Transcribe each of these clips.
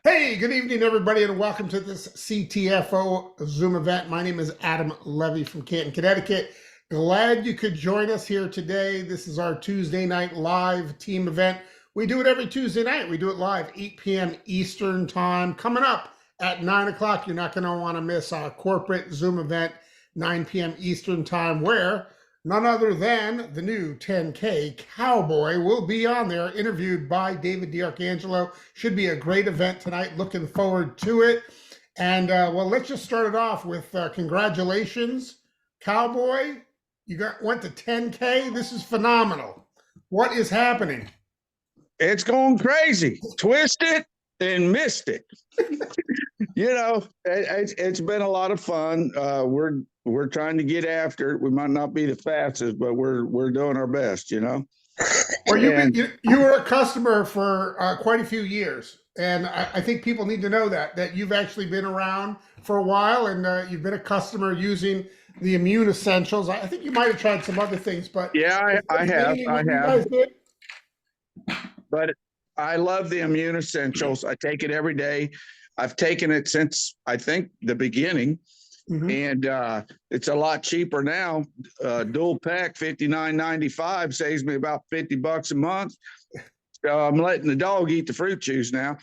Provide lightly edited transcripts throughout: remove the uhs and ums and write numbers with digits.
Hey, good evening, everybody, and welcome to this CTFO Zoom event. My name is Adam Levy from Canton, Connecticut. Glad you could join us here today. This is our Tuesday night live team event. We do it every Tuesday night. We do it live, 8 p.m. Eastern time. Coming up at 9 o'clock, you're not going to want to miss our corporate Zoom event, 9 p.m. Eastern time, where none other than the new 10K Cowboy will be on there, interviewed by David D'Arcangelo. Should be a great event tonight. Looking forward to it. And well, let's just start it off with congratulations, Cowboy. Went to 10K. This is phenomenal. What is happening? It's going crazy. Twist it and missed it. It's been a lot of fun. We're trying to get after it. We might not be the fastest, but we're doing our best. Well, you were a customer for quite a few years, and I think people need to know that you've actually been around for a while, and you've been a customer using the Immune Essentials. I think you might have tried some other things, but yeah, I have. You guys did? But I love the Immune Essentials. I take it every day. I've taken it since I think the beginning. And it's a lot cheaper now. Dual pack, $59.95, saves me about $50 a month. So I'm letting the dog eat the fruit juice now.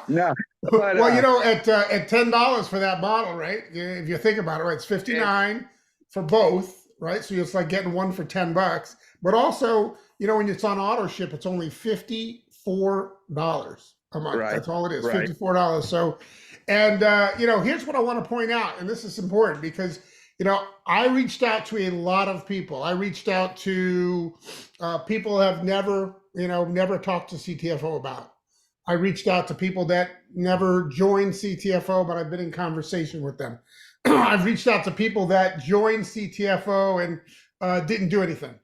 No, but, well, at $10 for that bottle, right? If you think about it, right, it's $59 for both, right? So it's like getting one for $10. But also, when it's on auto ship, it's only $54 a month. Right. That's all it is, right. $54. So. And, here's what I want to point out, and this is important because, I reached out to a lot of people. I reached out to people have never talked to CTFO about. I reached out to people that never joined CTFO, but I've been in conversation with them. I've reached out to people that joined CTFO and didn't do anything.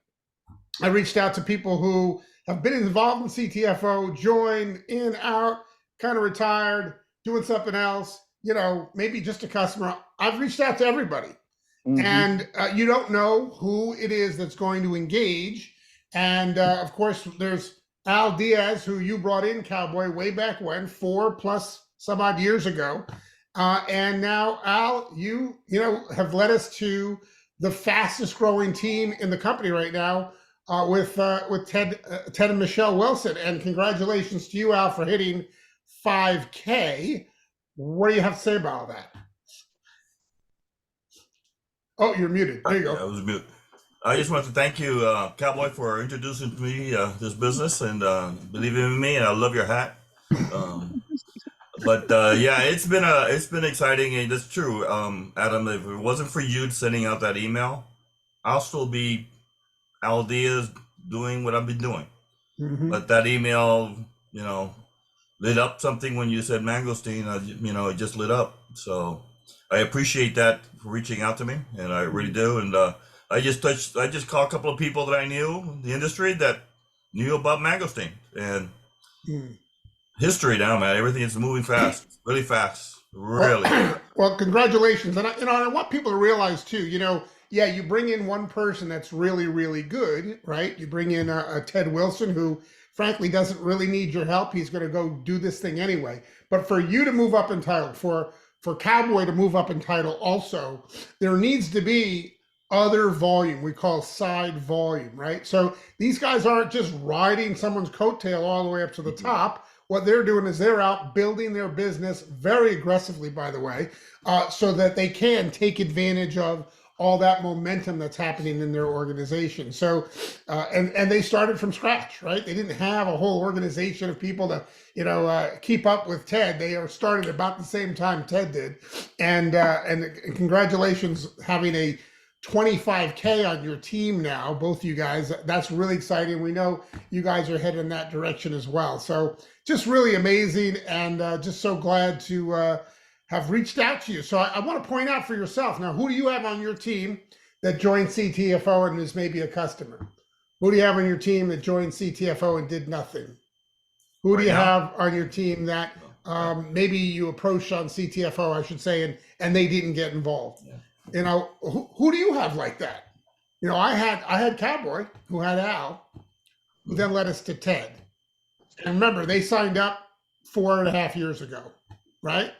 I reached out to people who have been involved in CTFO, joined, in, out, kind of retired, doing something else, maybe just a customer. I've reached out to everybody. And you don't know who it is that's going to engage. And of course, there's Al Diaz, who you brought in, Cowboy, way back when, 4+ some odd years ago. And now, Al, you have led us to the fastest growing team in the company right now with Ted and Michelle Wilson. And congratulations to you, Al, for hitting 5K. What do you have to say about that? Oh, you're muted. There you go. I was muted. I just want to thank you, Cowboy, for introducing to me this business and believing in me. And I love your hat. Yeah, it's been exciting, and it's true, Adam. If it wasn't for you sending out that email, I'll still be Al Diaz doing what I've been doing. But that email, lit up something when you said mangosteen. It just lit up. So I appreciate that for reaching out to me, and I really do. And I just called a couple of people that I knew in the industry that knew about mangosteen, and history now, man. Everything is moving fast, really fast, really. Well, congratulations, and I want people to realize too. You bring in one person that's really, really good, right? You bring in a Ted Wilson who, frankly, doesn't really need your help. He's going to go do this thing anyway. But for you to move up in title, for Cowboy to move up in title also, there needs to be other volume. We call side volume, right? So these guys aren't just riding someone's coattail all the way up to the top. What they're doing is they're out building their business very aggressively, by the way, so that they can take advantage of all that momentum that's happening in their organization. So, and they started from scratch, right? They didn't have a whole organization of people to, keep up with Ted. They are started about the same time Ted did. And congratulations having a 25K on your team now, both you guys. That's really exciting. We know you guys are headed in that direction as well. So just really amazing, and just so glad to have reached out to you. So I want to point out for yourself now, who do you have on your team that joined CTFO and is maybe a customer? Who do you have on your team that joined CTFO and did nothing? Who do you have on your team that maybe you approached on CTFO, I should say, and they didn't get involved? Who do you have like that? I had Cowboy, who had Al, who then led us to TED. And remember, they signed up 4.5 years ago, right?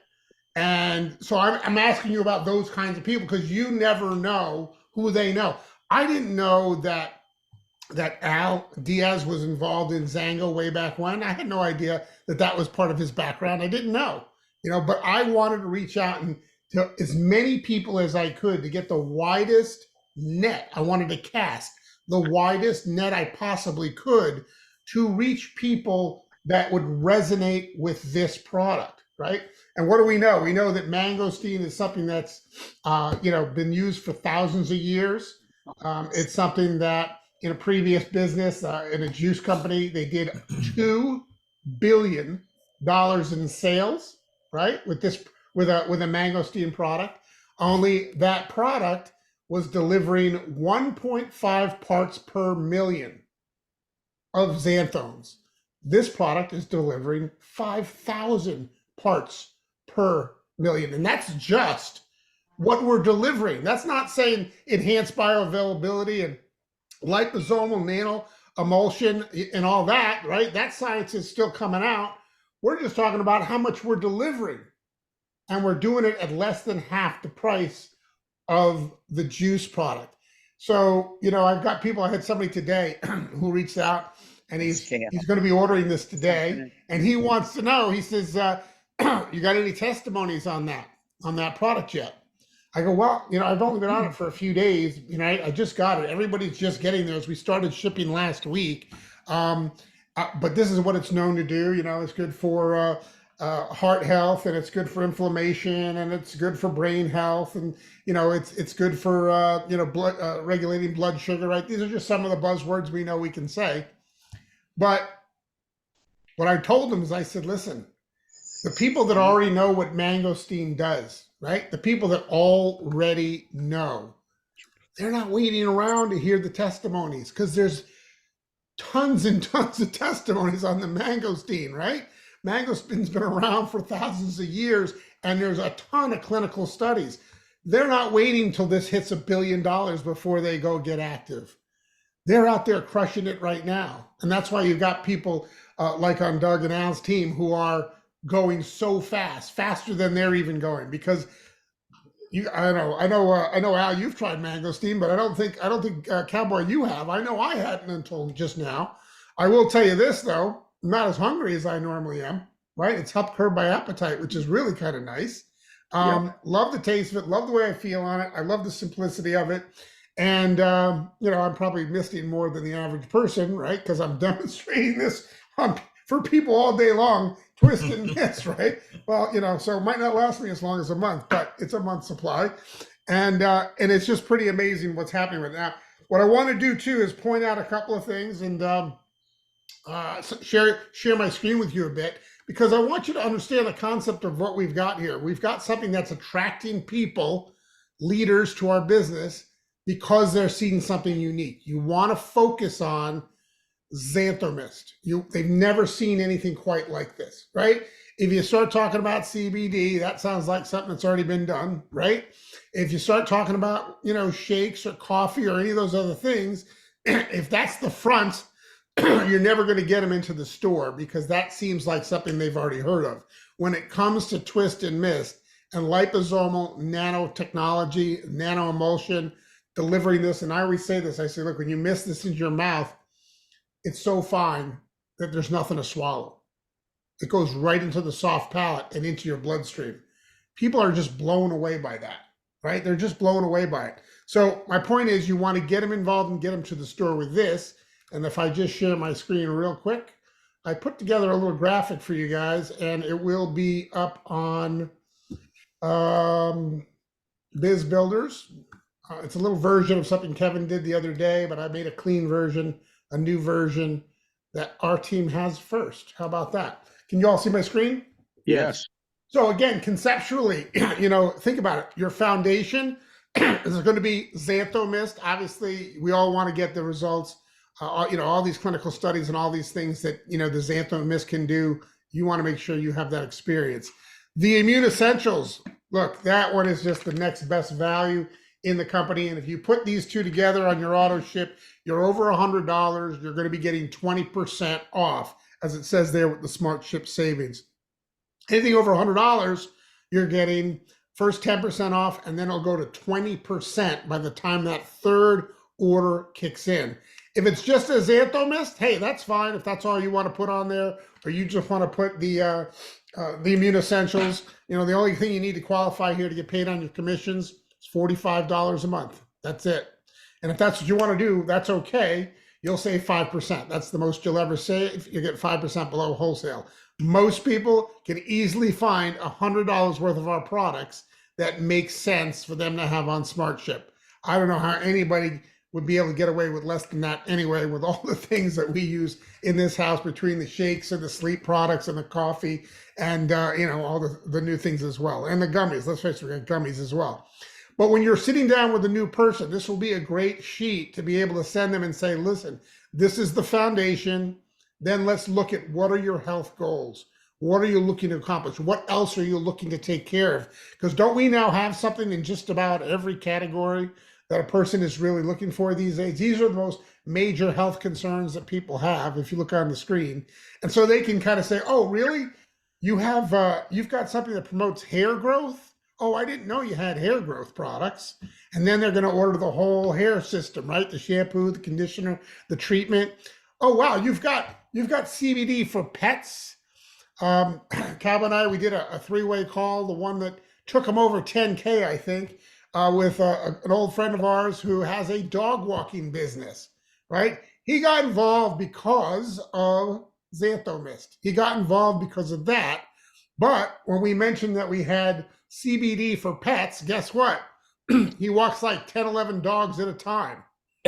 And so I'm asking you about those kinds of people because you never know who they know. I didn't know that Al Diaz was involved in Zango way back when. I had no idea that was part of his background. I didn't know, but I wanted to reach out and to as many people as I could to get the widest net. I wanted to cast the widest net I possibly could to reach people that would resonate with this product, right? And what do we know? We know that mangosteen is something that's, been used for thousands of years. It's something that in a previous business, in a juice company, they did $2 billion in sales, right? With a mangosteen product. Only that product was delivering 1.5 parts per million of xanthones. This product is delivering 5,000 parts per million. And that's just what we're delivering. That's not saying enhanced bioavailability and liposomal nano emulsion and all that, right? That science is still coming out. We're just talking about how much we're delivering. And we're doing it at less than half the price of the juice product. So, I've got people, I had somebody today who reached out and he's going to be ordering this today. And he wants to know, he says, you got any testimonies on that product yet? I go, well, I've only been on it for a few days. I just got it. Everybody's just getting theirs. We started shipping last week. But this is what it's known to do. It's good for heart health, and it's good for inflammation, and it's good for brain health, and it's good for blood regulating blood sugar. Right? These are just some of the buzzwords we know we can say. But what I told them is, I said, listen, the people that already know what mangosteen does, right? The people that already know, they're not waiting around to hear the testimonies because there's tons and tons of testimonies on the mangosteen, right? Mangosteen's been around for thousands of years, and there's a ton of clinical studies. They're not waiting till this hits $1 billion before they go get active. They're out there crushing it right now. And that's why you've got people like on Doug and Al's team who are going so fast, faster than they're even going, because I know Al, you've tried mangosteen, but I don't think Cowboy, you have. I know I hadn't until just now. I will tell you this though, I'm not as hungry as I normally am, right? It's helped curb my appetite, which is really kind of nice. Love the taste of it, love the way I feel on it. I love the simplicity of it. And I'm probably missing more than the average person, right? Because I'm demonstrating this for people all day long, twist and miss, right? Well, so it might not last me as long as a month, but it's a month supply. And it's just pretty amazing what's happening right now. What I want to do too is point out a couple of things and share my screen with you a bit, because I want you to understand the concept of what we've got here. We've got something that's attracting people, leaders to our business, because they're seeing something unique. You want to focus on Xanthomist. They've never seen anything quite like this, right? If you start talking about CBD, that sounds like something that's already been done, right? If you start talking about, shakes or coffee or any of those other things, if that's the front, you're never going to get them into the store, because that seems like something they've already heard of. When it comes to twist and mist and liposomal nanotechnology, nano emulsion, delivering this, and I always say this, I say, look, when you mist this into your mouth, it's so fine that there's nothing to swallow. It goes right into the soft palate and into your bloodstream. People are just blown away by that, right? They're just blown away by it. So my point is, you want to get them involved and get them to the store with this. And if I just share my screen real quick, I put together a little graphic for you guys, and it will be up on Biz Builders. It's a little version of something Kevin did the other day, but I made a clean version, a new version that our team has first. How about that? Can you all see my screen? Yes. So again, conceptually, think about it. Your foundation is going to be Xanthomist. Obviously, we all want to get the results. All these clinical studies and all these things that, the Xanthomist can do. You want to make sure you have that experience. The Immune Essentials, look, that one is just the next best value. in the company. And if you put these two together on your auto ship, you're over $100. You're going to be getting 20% off, as it says there with the Smart Ship Savings. Anything over $100, you're getting first 10% off, and then it'll go to 20% by the time that third order kicks in. If it's just a Xantho Mist, hey, that's fine. If that's all you want to put on there, or you just want to put the Immune Essentials, the only thing you need to qualify here to get paid on your commissions is $45 a month. That's it. And if that's what you want to do, that's okay. You'll save 5%. That's the most you'll ever save. You get 5% below wholesale. Most people can easily find $100 worth of our products that make sense for them to have on Smart Ship. I don't know how anybody would be able to get away with less than that anyway, with all the things that we use in this house, between the shakes and the sleep products and the coffee and all the new things as well. And the gummies, let's face it, we got gummies as well. But when you're sitting down with a new person, this will be a great sheet to be able to send them and say, listen, this is the foundation. Then let's look at, what are your health goals? What are you looking to accomplish? What else are you looking to take care of? Because don't we now have something in just about every category that a person is really looking for these days? These are the most major health concerns that people have, if you look on the screen. And so they can kind of say, oh, really? You've got something that promotes hair growth? Oh, I didn't know you had hair growth products. And then they're going to order the whole hair system, right? The shampoo, the conditioner, the treatment. Oh, wow, you've got CBD for pets. Cal and I, we did a three-way call, the one that took him over 10K, I think, with an old friend of ours who has a dog walking business, right? He got involved because of Xantho Mist. He got involved because of that. But when we mentioned that we had CBD for pets, guess what? He walks like 10, 11 dogs at a time,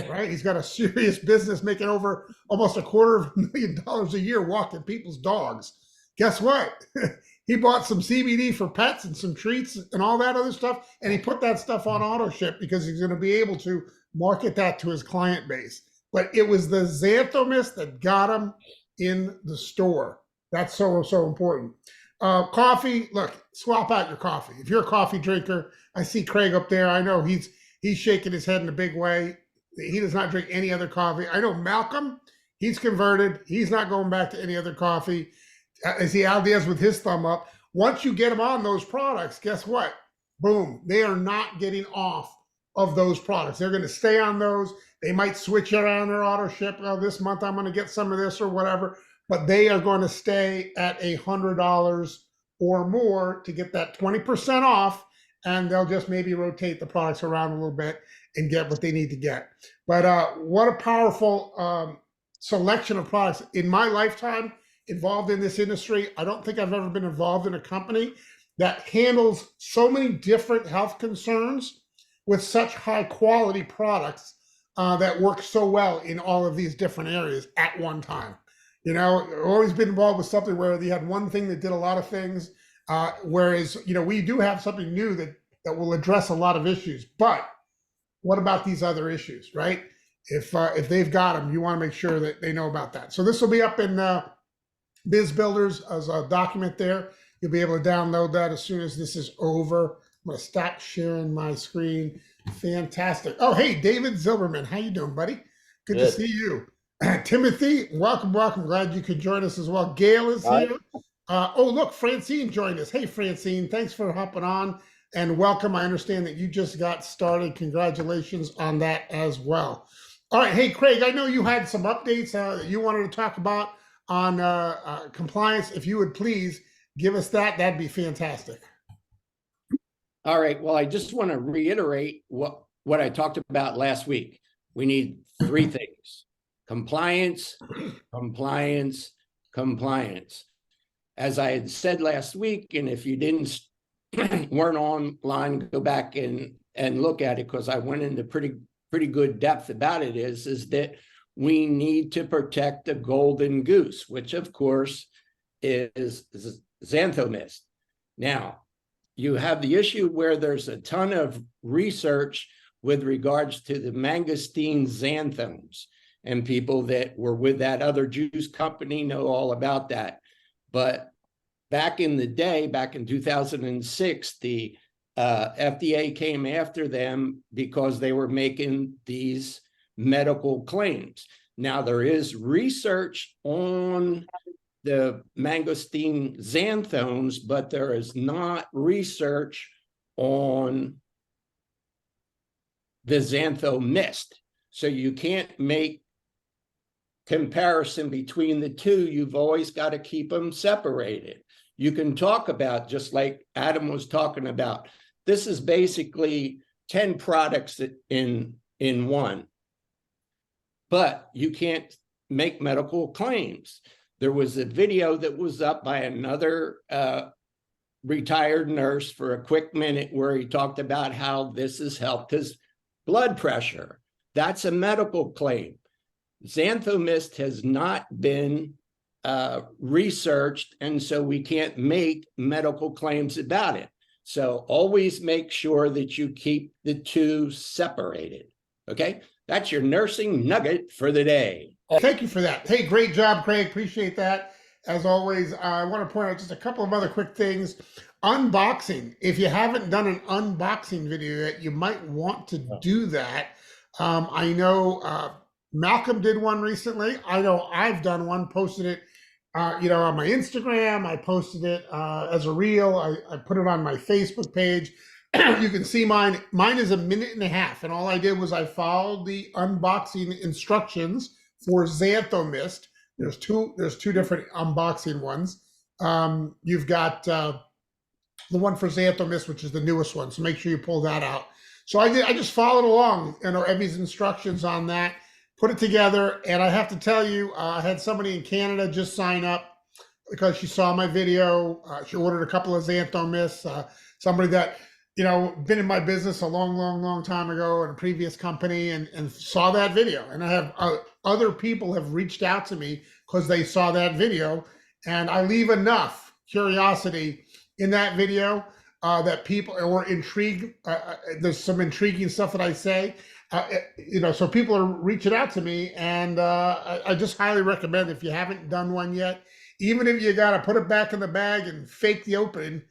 right? He's got a serious business, making over almost $250,000 a year walking people's dogs. Guess what? He bought some CBD for pets and some treats and all that other stuff, and he put that stuff on auto ship because he's going to be able to market that to his client base. But it was the Xantho Mist that got him in the store. That's so important. Coffee, look, swap out your coffee. If you're a coffee drinker, I see Craig up there. I know he's shaking his head in a big way. He does not drink any other coffee. I know Malcolm, he's converted. He's not going back to any other coffee. I see Al Diaz with his thumb up. Once you get them on those products, guess what? Boom, they are not getting off of those products. They're going to stay on those. They might switch around their auto ship. Oh, this month I'm going to get some of this or whatever, but they are going to stay at $100 or more to get that 20% off, and they'll just maybe rotate the products around a little bit and get what they need to get. But what a powerful selection of products. In my lifetime involved in this industry, I don't think I've ever been involved in a company that handles so many different health concerns with such high quality products that work so well in all of these different areas at one time. I've always been involved with something where you had one thing that did a lot of things, whereas, we do have something new that will address a lot of issues. But what about these other issues, right? If they've got them, you want to make sure that they know about that. So this will be up in Biz Builders as a document there. You'll be able to download that as soon as this is over. I'm going to stop sharing my screen. Fantastic. Oh, hey, David Zilberman. How you doing, buddy? Good to see you. Timothy, welcome. Glad you could join us as well. Gail is here. Oh, look, Francine joined us. Hey, Francine, thanks for hopping on and welcome. I understand that you just got started. Congratulations on that as well. All right. Hey, Craig, I know you had some updates that you wanted to talk about on compliance. If you would please give us that, that'd be fantastic. All right. Well, I just want to reiterate what I talked about last week. We need three things: compliance, compliance, compliance. As I had said last week, and if you weren't online, go back and look at it, because I went into pretty good depth about it, is that we need to protect the golden goose, which of course is Xantho Mist. Now, you have the issue where there's a ton of research with regards to the mangosteen xanthones, and people that were with that other juice company know all about that. But back in the day, back in 2006, the FDA came after them because they were making these medical claims. Now, there is research on the mangosteen xanthones, but there is not research on the xantho mist. So you can't make comparison between the two. You've always got to keep them separated. You can talk about, just like Adam was talking about, this is basically 10 products in one, but you can't make medical claims. There was a video that was up by another retired nurse for a quick minute where he talked about how this has helped his blood pressure. That's a medical claim. Xantho mist has not been researched, and so we can't make medical claims about it. So always make sure that you keep the two separated. Okay, that's your nursing nugget for the day. Thank you for that. Hey, great job, Craig. Appreciate that. As always, I want to point out just a couple of other quick things. Unboxing. If you haven't done an unboxing video yet, you might want to do that. I know Malcolm did one recently. I know I've done one, posted it on my Instagram. I posted it as a reel. I put it on my Facebook page. You can see mine. Mine is 1.5 minutes, and all I did was I followed the unboxing instructions for xantho mist. There's two different unboxing ones. You've got the one for xantho mist, which is the newest one. So make sure you pull that out. So I just followed along, Evie's instructions on that, put it together. And I have to tell you, I had somebody in Canada just sign up because she saw my video. She ordered a couple of xantho mists. Somebody that, been in my business a long time ago in a previous company and saw that video. And I have other people have reached out to me because they saw that video. And I leave enough curiosity in that video that people were intrigued. There's some intriguing stuff that I say, so people are reaching out to me, and I just highly recommend, if you haven't done one yet, even if you got to put it back in the bag and fake the opening,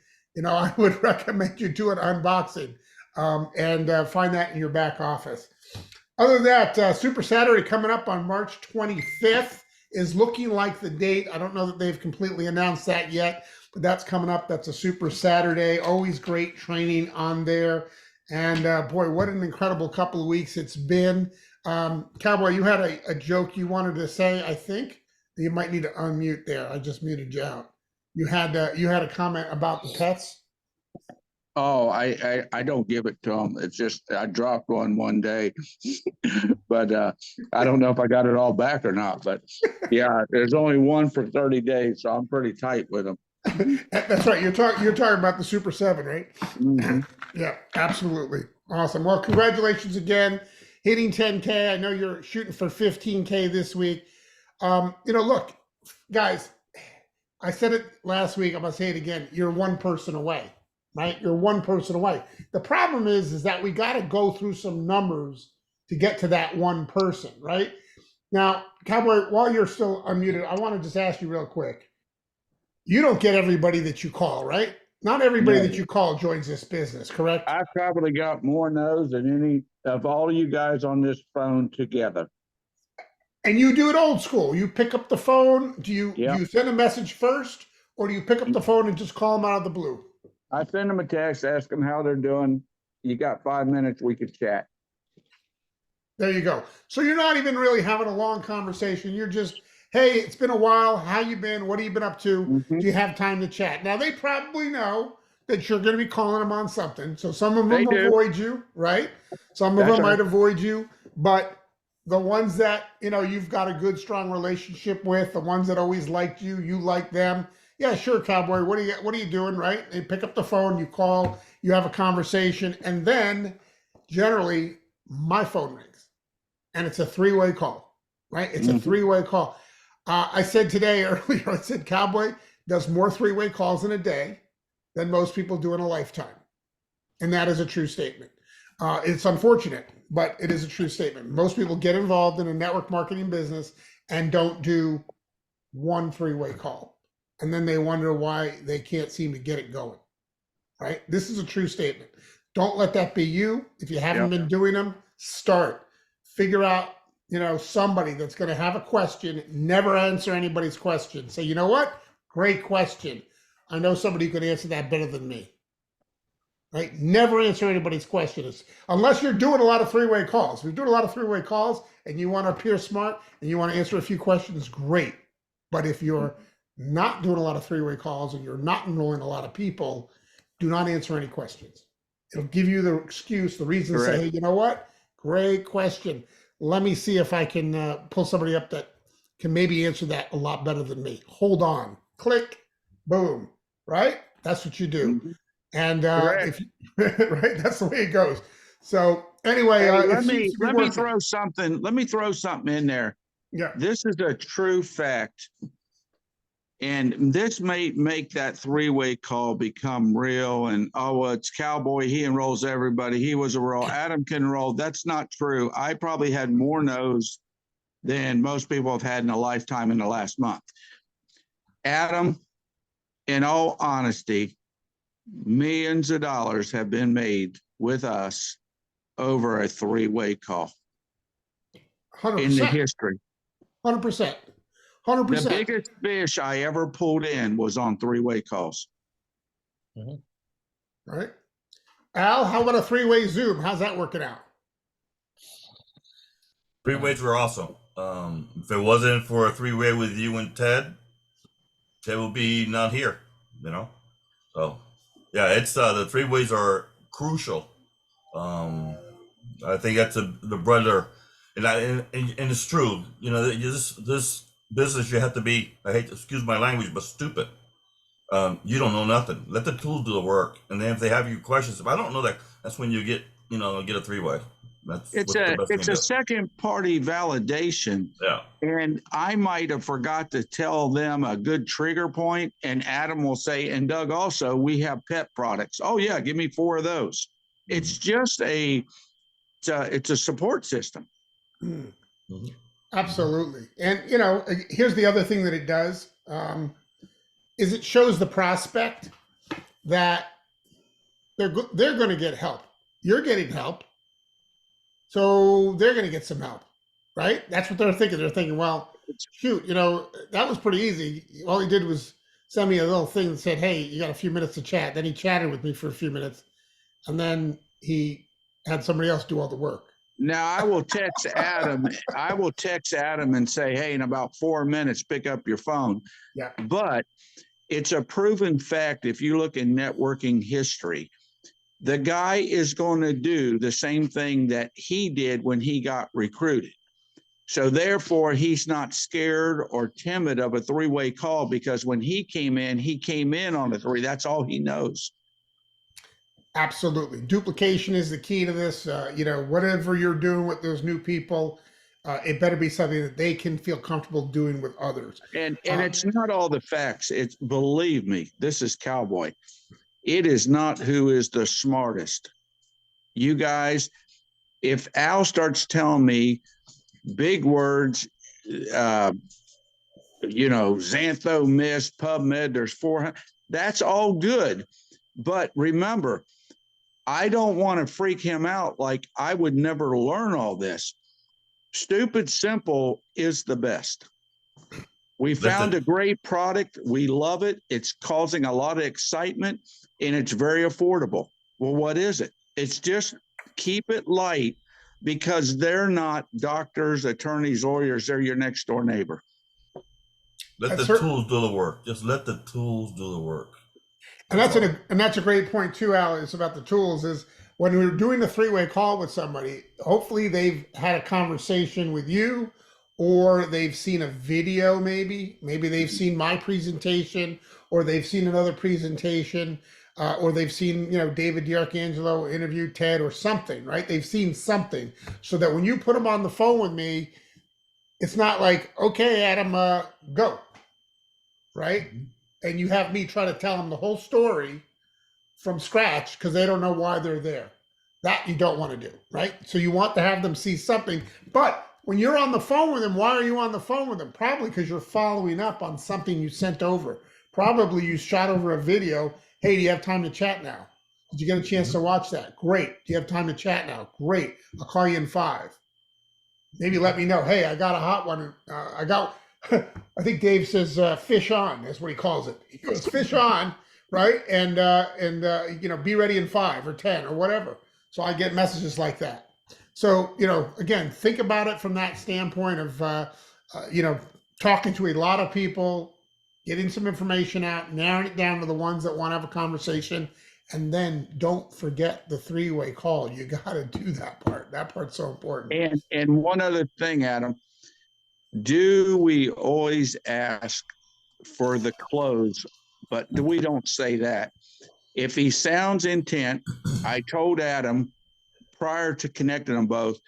I would recommend you do an unboxing and find that in your back office. Other than that, Super Saturday coming up on March 25th is looking like the date. I don't know that they've completely announced that yet, but that's coming up. That's a Super Saturday. Always great training on there. And boy, what an incredible couple of weeks it's been. Cowboy, you had a joke you wanted to say, I think. You might need to unmute there. I just muted you out. You had a comment about the pets? Oh, I don't give it to them. It's just I dropped one day, but I don't know if I got it all back or not. But yeah, there's only one for 30 days, so I'm pretty tight with them. That's right. You're talking about the Super 7, right? Mm-hmm. Yeah, absolutely. Awesome. Well, congratulations again, hitting 10K. I know you're shooting for 15K this week. Look, guys, I said it last week. I'm going to say it again. You're one person away, right? You're one person away. The problem is that we got to go through some numbers to get to that one person, right? Now, Cowboy, while you're still unmuted, I want to just ask you real quick. You don't get everybody that you call, right? Not everybody that you call joins this business, correct? I probably got more no's than any of all you guys on this phone together. And you do it old school. You pick up the phone. Do you send a message first, or do you pick up the phone and just call them out of the blue? I send them a text, ask them how they're doing. You got 5 minutes, we could chat. There you go. So you're not even really having a long conversation. You're just, hey, it's been a while. How you been? What have you been up to? Mm-hmm. Do you have time to chat? Now, they probably know that you're going to be calling them on something. So some of them avoid you, right? Some of them might avoid you, but the ones that, you've got a good, strong relationship with, the ones that always liked you, you like them. Yeah, sure, Cowboy. What are you doing, right? They pick up the phone, you call, you have a conversation, and then generally my phone rings, and it's a three-way call, right? It's a three-way call. I said today earlier, I said Cowboy does more three-way calls in a day than most people do in a lifetime, and that is a true statement. It's unfortunate, but it is a true statement. Most people get involved in a network marketing business and don't do one three-way call. And then they wonder why they can't seem to get it going. right? This is a true statement. Don't let that be you. If you haven't Yep. been doing them, start. Figure out, somebody that's going to have a question. Never answer anybody's question. Say, you know what? Great question. I know somebody who could answer that better than me. Right? Never answer anybody's questions unless you're doing a lot of three-way calls. If you're doing a lot of three-way calls and you want to appear smart and you want to answer a few questions, great. But if you're not doing a lot of three-way calls and you're not enrolling a lot of people, do not answer any questions. It'll give you the excuse, the reason to say, Correct. hey, you know what? Great question. Let me see if I can pull somebody up that can maybe answer that a lot better than me. Hold on. Click. Boom. Right? That's what you do. Mhm. And Correct. right, that's the way it goes. So anyway, Hey, it let seems me to be let me working. throw something. Let me throw something in there. Yeah. This is a true fact. And this may make that three-way call become real. And well, it's Cowboy. He enrolls everybody. He was a roll. Adam can enroll. That's not true. I probably had more no's than most people have had in a lifetime in the last month. Adam, in all honesty, millions of dollars have been made with us over a three-way call in the 100%. history. 100%. The 100%. biggest fish I ever pulled in was on three-way calls. Right. Al, how about a three-way Zoom? How's that working out? Three-ways were awesome. If it wasn't for a three-way with you and Ted would be not here, So, yeah, it's the three-ways are crucial. I think that's the brother, and it's true. This business, you have to be. I hate to excuse my language, but stupid. You don't know nothing. Let the tools do the work, and then if they have your questions, if I don't know that, that's when you get a three-way. That's It's what's the a best it's thing a to do. second party validation. Yeah. And I might have forgot to tell them a good trigger point, and Adam will say, and Doug also, we have pet products. Oh yeah, give me 4 of those. It's just it's a support system. Mm-hmm. Absolutely. And here's the other thing that it does, is it shows the prospect that they're going to get help. You're getting help, so they're going to get some help, right? That's what they're thinking. They're thinking, well, shoot, that was pretty easy. All he did was send me a little thing that said, hey, you got a few minutes to chat. Then he chatted with me for a few minutes, and then he had somebody else do all the work. Now I will text Adam. I will text Adam and say, hey, in about 4 minutes, pick up your phone. Yeah. But it's a proven fact. If you look in networking history, the guy is going to do the same thing that he did when he got recruited. So therefore, he's not scared or timid of a three-way call, because when he came in on a 3. That's all he knows. Absolutely. Duplication is the key to this. Whatever you're doing with those new people, it better be something that they can feel comfortable doing with others. And it's not all the facts. It's, believe me, this is Cowboy. It is not who is the smartest. You guys, if Al starts telling me big words, Xantho Miss, PubMed, there's 400, that's all good. But remember, I don't want to freak him out like I would never learn all this. Stupid simple is the best. We found a great product. We love it. It's causing a lot of excitement, and it's very affordable. Well, what is it? It's just keep it light, because they're not doctors, attorneys, lawyers. They're your next door neighbor. Let the tools do the work. Just let the tools do the work. And that's a great point too, Al. Is about the tools. Is when we're doing a three-way call with somebody, hopefully they've had a conversation with you, or they've seen a video. Maybe they've seen my presentation, or they've seen another presentation, or they've seen David D'Arcangelo interview Ted or something. Right? They've seen something, so that when you put them on the phone with me, it's not like, okay, Adam, go. Right? And you have me try to tell them the whole story from scratch because they don't know why they're there. That you don't want to do, right? So you want to have them see something. But when you're on the phone with them, why are you on the phone with them? Probably because you're following up on something you sent over. Probably you shot over a video Hey, do you have time to chat now? Did you get a chance to watch that? Great. Do you have time to chat now? Great. I'll call you in 5. Maybe let me know. Hey, I got a hot one. I got. I think Dave says fish on. That's what he calls it. He goes fish on, right? And be ready in 5 or 10 or whatever. So I get messages like that. So again, think about it from that standpoint of talking to a lot of people, getting some information out, narrowing it down to the ones that want to have a conversation. And then don't forget the 3-way call. You got to do that part. That part's so important. And one other thing, Adam, do we always ask for the close? But we don't say that. If he sounds intent, I told Adam prior to connecting them both,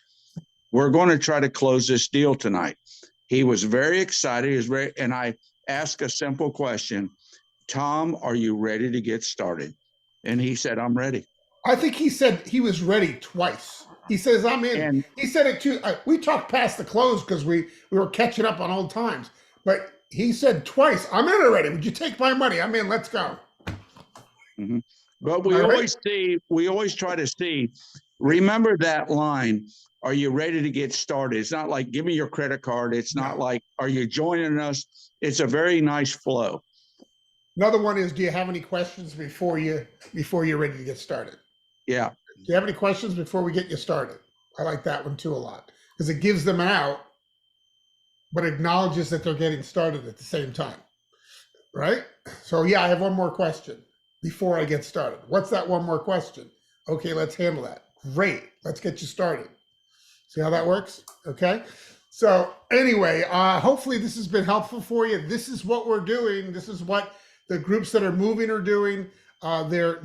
we're going to try to close this deal tonight. He was very excited. And I asked a simple question. Tom, are you ready to get started? And he said, I'm ready. I think he said he was ready twice. He says, I'm in. And he said it too. We talked past the close because we were catching up on old times. But he said twice, I'm in already. Would you take my money? I'm in. Let's go. Mm-hmm. But we always try to see, remember that line, are you ready to get started? It's not like, give me your credit card. It's not like, are you joining us? It's a very nice flow. Another one is, do you have any questions before you're ready to get started? Yeah. Do you have any questions before we get you started? I like that one too a lot because it gives them an out, but acknowledges that they're getting started at the same time, right? So yeah, I have one more question before I get started. What's that one more question? Okay, let's handle that. Great, let's get you started. See how that works? Okay. So anyway, hopefully this has been helpful for you. This is what we're doing. This is what the groups that are moving are doing. They're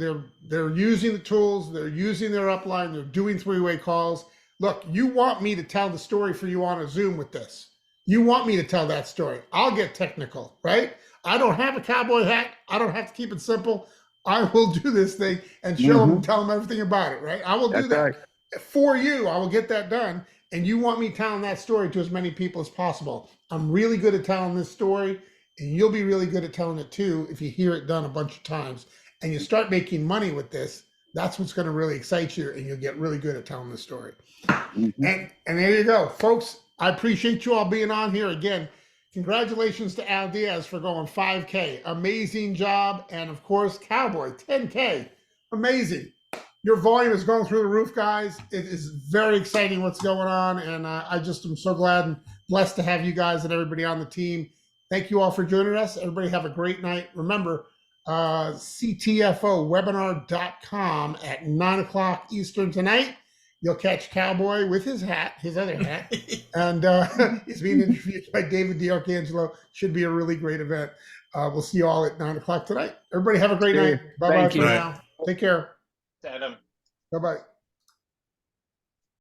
using the tools. They're using their upline. They're doing 3-way calls. Look, you want me to tell the story for you on a Zoom with this. You want me to tell that story. I'll get technical, right? I don't have a cowboy hat. I don't have to keep it simple. I will do this thing and show them and tell them everything about it, right? I will do that. Right. For you. I will get that done. And you want me telling that story to as many people as possible. I'm really good at telling this story. And you'll be really good at telling it too if you hear it done a bunch of times and you start making money with this. That's what's going to really excite you, and you'll get really good at telling the story. Mm-hmm. And there you go, folks. I appreciate you all being on here again. Congratulations to Al Diaz for going 5K. Amazing job. And of course, Cowboy 10K. Amazing. Your volume is going through the roof, guys. It is very exciting what's going on, and I just am so glad and blessed to have you guys and everybody on the team. Thank you all for joining us. Everybody have a great night. Remember, ctfowebinar.com at 9:00 Eastern tonight. You'll catch Cowboy with his hat, his other hat, and he's being interviewed by David DiArcangelo. Should be a really great event. We'll see you all at 9:00 tonight. Everybody have a great night. Bye-bye for now. Take care. Adam. Bye-bye.